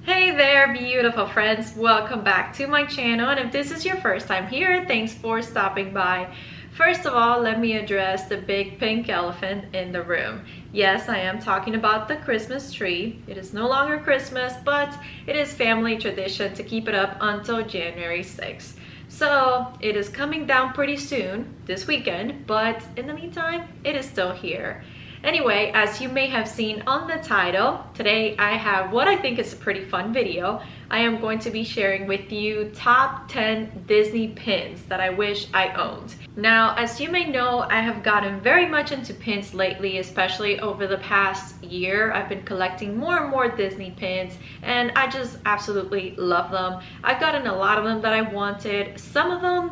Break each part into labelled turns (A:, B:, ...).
A: Hey there, beautiful friends. Welcome back to my channel, and if this is your first time here, thanks for stopping by. First of all, let me address the big pink elephant in the room. Yes, I am talking about the Christmas tree. It is no longer Christmas, but it is family tradition to keep it up until January 6th. So it is coming down pretty soon, this weekend, but in the meantime, it is still here. Anyway, as you may have seen on the title, today I have what I think is a pretty fun video. I am going to be sharing with you top 10 Disney pins that I wish I owned. Now, as you may know, I have gotten very much into pins lately, especially over the past year. I've been collecting more and more Disney pins, and I just absolutely love them. I've gotten a lot of them that I wanted. Some of them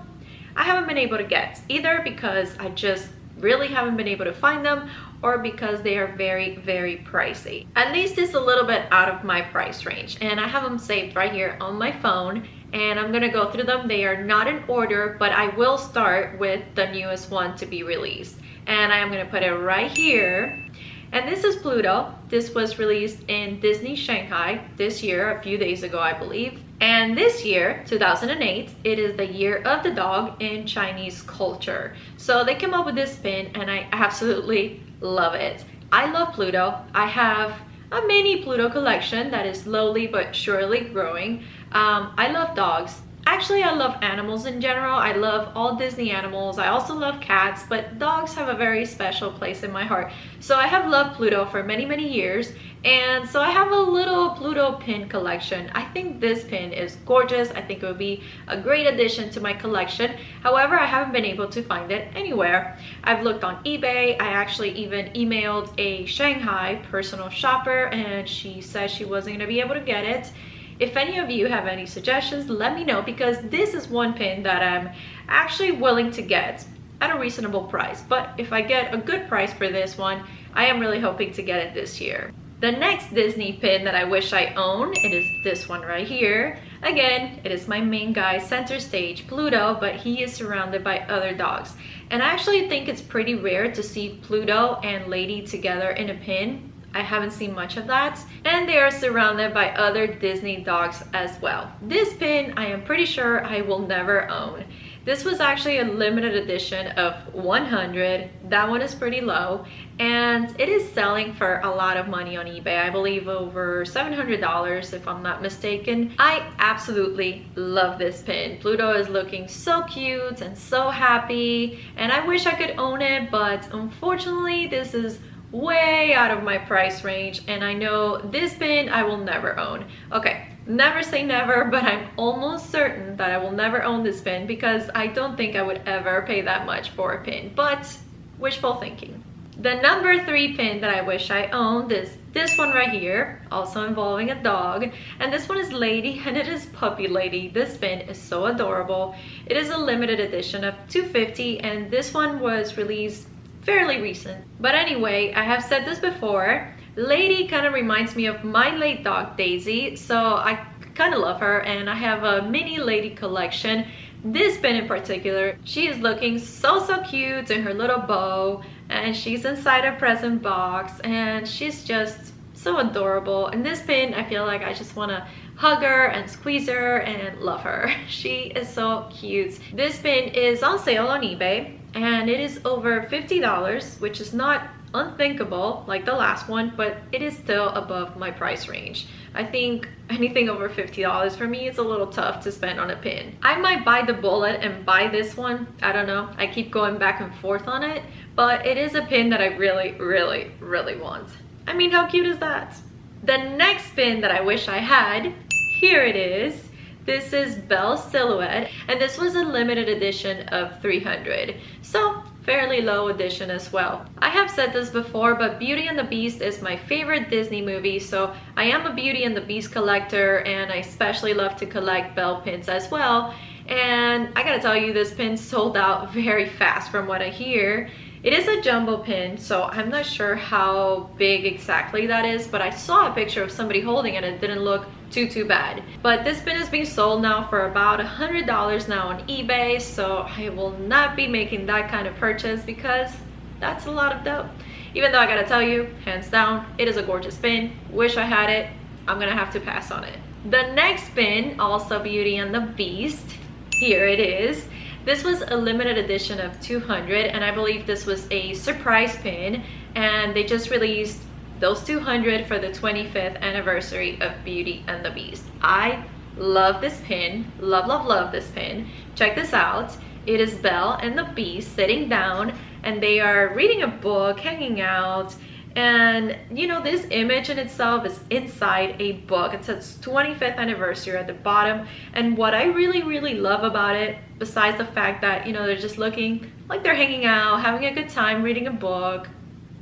A: I haven't been able to get, either because I just really haven't been able to find them, or because they are very, very pricey. At least it's a little bit out of my price range, and I have them saved right here on my phone, and I'm gonna go through them. They are not in order, but I will start with the newest one to be released, and I am gonna put it right here. And this is Pluto. This was released in Disney Shanghai this year, a few days ago, I believe. And this year, 2008, it is the year of the dog in Chinese culture. So they came up with this pin, and I absolutely love it. I love Pluto. I have a mini Pluto collection that is slowly but surely growing. I love dogs. Actually, I love animals in general. I love all Disney animals. I also love cats, but dogs have a very special place in my heart. So I have loved Pluto for many, many years. And so I have a little Pluto pin collection. I think this pin is gorgeous. I think it would be a great addition to my collection. However, I haven't been able to find it anywhere. I've looked on eBay. I actually even emailed a Shanghai personal shopper, and she said she wasn't going to be able to get it. If any of you have any suggestions, let me know, because this is one pin that I'm actually willing to get at a reasonable price. But if I get a good price for this one, I am really hoping to get it this year. The next Disney pin that I wish I owned, it is this one right here. Again, it is my main guy, center stage, Pluto, but he is surrounded by other dogs. And I actually think it's pretty rare to see Pluto and Lady together in a pin. I haven't seen much of that, and they are surrounded by other Disney dogs as well. This pin, I am pretty sure I will never own. This was actually a limited edition of 100. That one is pretty low, and it is selling for a lot of money on eBay. I believe over $700 if I'm not mistaken. I absolutely love this pin. Pluto is looking so cute and so happy, and I wish I could own it, but unfortunately this is way out of my price range, and I know this pin I will never own. Okay, never say never, but I'm almost certain that I will never own this pin, because I don't think I would ever pay that much for a pin, but wishful thinking. The number 3 pin that I wish I owned is this one right here, also involving a dog, and this one is Lady, and it is Puppy Lady. This pin is so adorable. It is a limited edition of 250, and this one was released fairly recent. But anyway, I have said this before, Lady kind of reminds me of my late dog Daisy, so I kind of love her, and I have a mini Lady collection. This pin in particular, she is looking so cute in her little bow, and she's inside a present box, and she's just so adorable. And this pin, I feel like I just want to hug her and squeeze her and love her. She is so cute. This pin is on sale on eBay, and it is over $50, which is not unthinkable like the last one, but it is still above my price range. I think anything over $50 for me is a little tough to spend on a pin. I might buy the bullet and buy this one. I don't know. I keep going back and forth on it, but it is a pin that I really, really, really want. I mean, how cute is that? The next pin that I wish I had, here it is. This is Belle's Silhouette, and this was a limited edition of 300, so fairly low edition as well. I have said this before, but Beauty and the Beast is my favorite Disney movie, so I am a Beauty and the Beast collector, and I especially love to collect Belle pins as well. And I gotta tell you, this pin sold out very fast from what I hear. It is a jumbo pin, so I'm not sure how big exactly that is, but I saw a picture of somebody holding it and it didn't look too bad. But this pin is being sold now for about $100 now on eBay, so I will not be making that kind of purchase, because that's a lot of dough. Even though I gotta tell you, hands down, it is a gorgeous pin. Wish I had it. I'm gonna have to pass on it. The next pin, also Beauty and the Beast. Here it is. This was a limited edition of 200, and I believe this was a surprise pin, and they just released those 200 for the 25th anniversary of Beauty and the Beast. I love this pin. Love, love, love this pin. Check this out. It is Belle and the Beast sitting down, and they are reading a book, hanging out. And you know, this image in itself is inside a book. It says 25th anniversary at the bottom. And what I really love about it, besides the fact that, you know, they're just looking like they're hanging out, having a good time reading a book,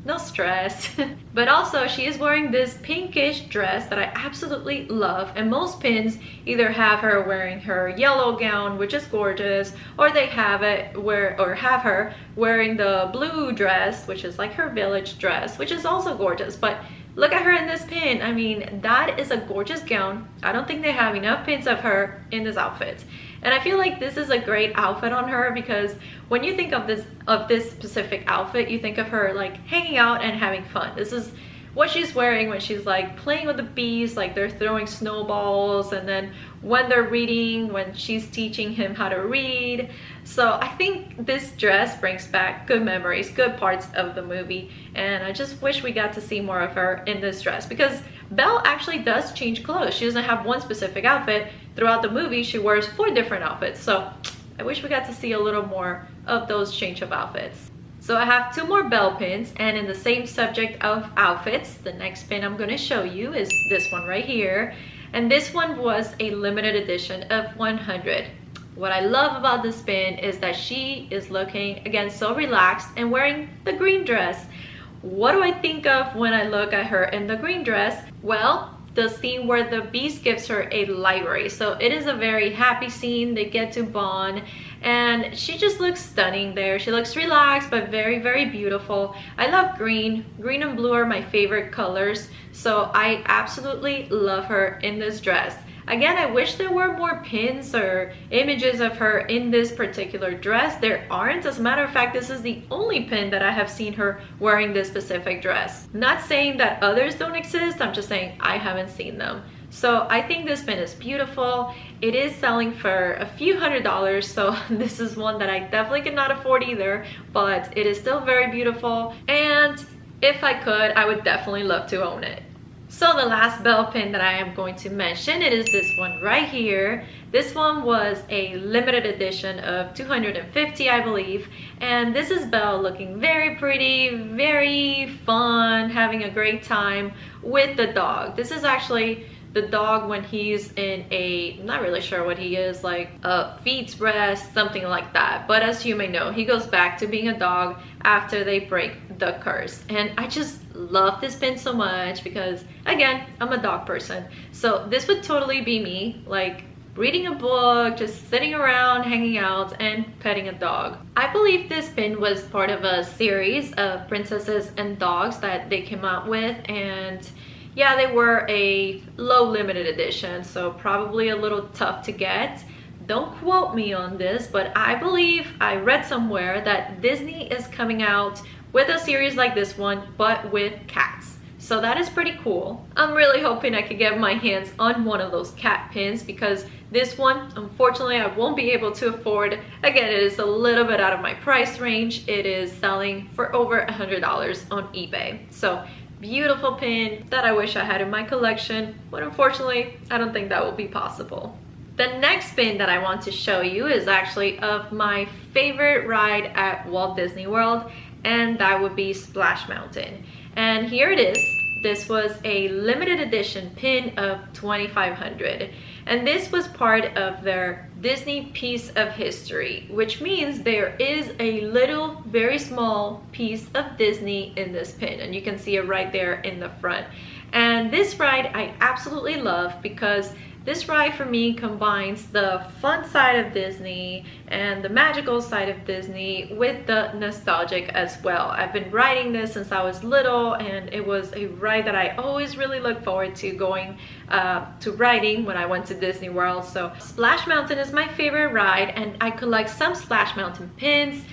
A: no stress. But also she is wearing this pinkish dress that I absolutely love, and most pins either have her wearing her yellow gown, which is gorgeous, or they have have her wearing the blue dress, which is like her village dress, which is also gorgeous. But look at her in this pin. I mean, that is a gorgeous gown. I don't think they have enough pins of her in this outfit. And I feel like this is a great outfit on her, because when you think of this specific outfit, you think of her like hanging out and having fun. This is what she's wearing when she's like playing with the bees, like they're throwing snowballs, and then when they're reading, when she's teaching him how to read. So I think this dress brings back good memories, good parts of the movie, and I just wish we got to see more of her in this dress, because Belle actually does change clothes. She doesn't have one specific outfit. Throughout the movie, she wears 4 different outfits. So I wish we got to see a little more of those change of outfits. So I have 2 more Belle pins, and in the same subject of outfits, the next pin I'm going to show you is this one right here. And this one was a limited edition of 100. What I love about this pin is that she is looking, again, so relaxed and wearing the green dress. What do I think of when I look at her in the green dress? Well, the scene where the Beast gives her a library. So it is a very happy scene. They get to bond, and she just looks stunning there. She looks relaxed but very beautiful. I love green. Green and blue are my favorite colors, so I absolutely love her in this dress. Again, I wish there were more pins or images of her in this particular dress. There aren't. As a matter of fact, this is the only pin that I have seen her wearing this specific dress. Not saying that others don't exist, I'm just saying I haven't seen them. So I think this pin is beautiful. It is selling for a few $100s, so this is one that I definitely cannot afford either, but it is still very beautiful, and if I could, I would definitely love to own it. So the last Belle pin that I am going to mention, it is this one right here. This one was a limited edition of 250, I believe, and this is Belle looking very pretty, very fun, having a great time with the dog. This is actually the dog when he's in a, I'm not really sure what he is, like a feed's rest, something like that. But as you may know, he goes back to being a dog after they break the curse. And I just love this pin so much because, again, I'm a dog person. So this would totally be me, like reading a book, just sitting around, hanging out, and petting a dog. I believe this pin was part of a series of princesses and dogs that they came out with, and yeah, they were a low limited edition, so probably a little tough to get. Don't quote me on this, but I believe I read somewhere that Disney is coming out with a series like this one, but with cats. So that is pretty cool. I'm really hoping I could get my hands on one of those cat pins, because this one, unfortunately, I won't be able to afford. Again, it is a little bit out of my price range. It is selling for over $100 on eBay. So beautiful pin that I wish I had in my collection, but unfortunately, I don't think that will be possible. The next pin that I want to show you is actually of my favorite ride at Walt Disney World, and that would be Splash Mountain. And here it is. This was a limited edition pin of 2,500, and this was part of their Disney piece of history, which means there is a little, very small piece of Disney in this pin, and you can see it right there in the front. And this ride I absolutely love, because this ride for me combines the fun side of Disney and the magical side of Disney with the nostalgic as well. I've been riding this since I was little, and it was a ride that I always really look forward to going to riding when I went to Disney World. So Splash Mountain is my favorite ride, and I collect some Splash Mountain pins.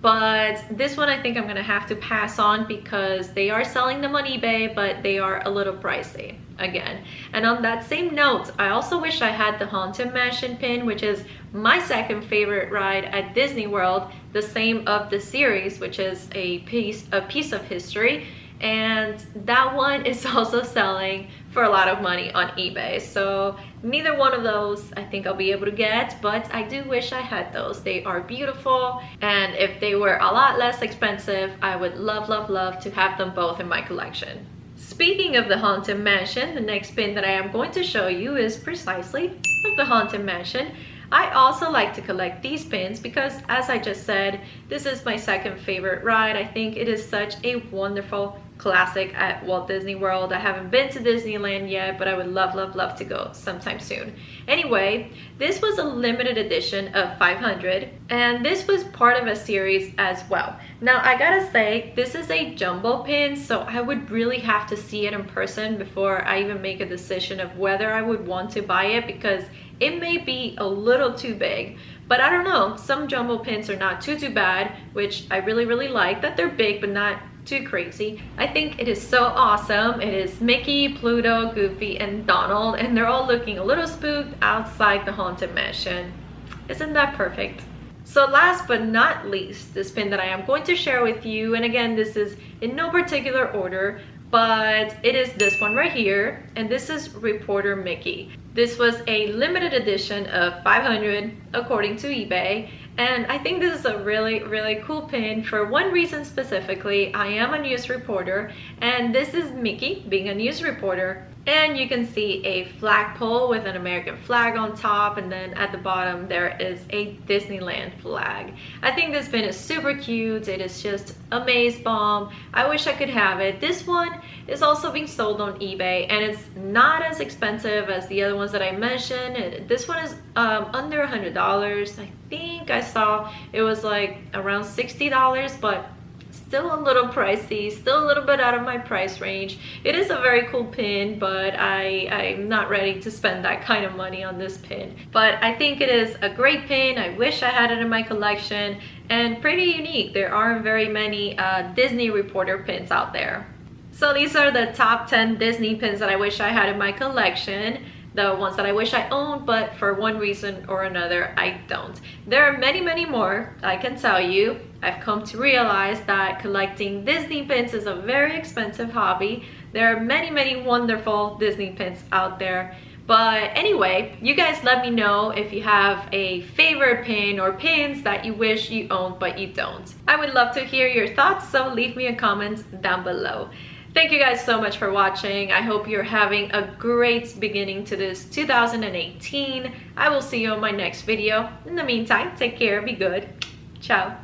A: but this one I think I'm gonna have to pass on because they are selling them on eBay, but they are a little pricey again. And on that same note, I also wish I had the Haunted Mansion pin, which is my second favorite ride at Disney World, the same of the series, which is a piece of history, and that one is also selling for a lot of money on eBay. So neither one of those I think I'll be able to get, but I do wish I had those. They are beautiful, and if they were a lot less expensive, I would love to have them both in my collection. Speaking of the Haunted Mansion, the next pin that I am going to show you is precisely of the Haunted Mansion. I also like to collect these pins because, as I just said, this is my second favorite ride. I think it is such a wonderful classic at Walt Disney World. I haven't been to Disneyland yet, but I would love to go sometime soon. Anyway, this was a limited edition of 500, and this was part of a series as well. Now, I gotta say, this is a jumbo pin, so I would really have to see it in person before I even make a decision of whether I would want to buy it, because it may be a little too big. But I don't know, some jumbo pins are not too bad, which I really like that they're big but not too crazy. I think it is so awesome. It is Mickey, Pluto, Goofy, and Donald, and they're all looking a little spooked outside the Haunted Mansion. Isn't that perfect? So last but not least, this pin that I am going to share with you, and again, this is in no particular order, but it is this one right here, and this is Reporter Mickey. This was a limited edition of 500 according to eBay, and I think this is a really cool pin for one reason specifically. I am a news reporter, and this is Mickey being a news reporter, and you can see a flagpole with an American flag on top, and then at the bottom there is a Disneyland flag. I think this pin is super cute. It is just amaze bomb. I wish I could have it. This one is also being sold on eBay, and it's not as expensive as the other ones that I mentioned. This one is under $100. I think I saw it was like around $60, but still a little pricey, still a little bit out of my price range. It is a very cool pin, but I'm not ready to spend that kind of money on this pin. But I think it is a great pin. I wish I had it in my collection, and pretty unique. There aren't very many Disney reporter pins out there. So these are the top 10 Disney pins that I wish I had in my collection. The ones that I wish I owned, but for one reason or another, I don't. There are many more, I can tell you. I've come to realize that collecting Disney pins is a very expensive hobby. There are many wonderful Disney pins out there. But anyway, you guys let me know if you have a favorite pin or pins that you wish you owned but you don't. I would love to hear your thoughts, so leave me a comment down below. Thank you guys so much for watching. I hope you're having a great beginning to this 2018. I will see you on my next video. In the meantime, take care, be good. Ciao.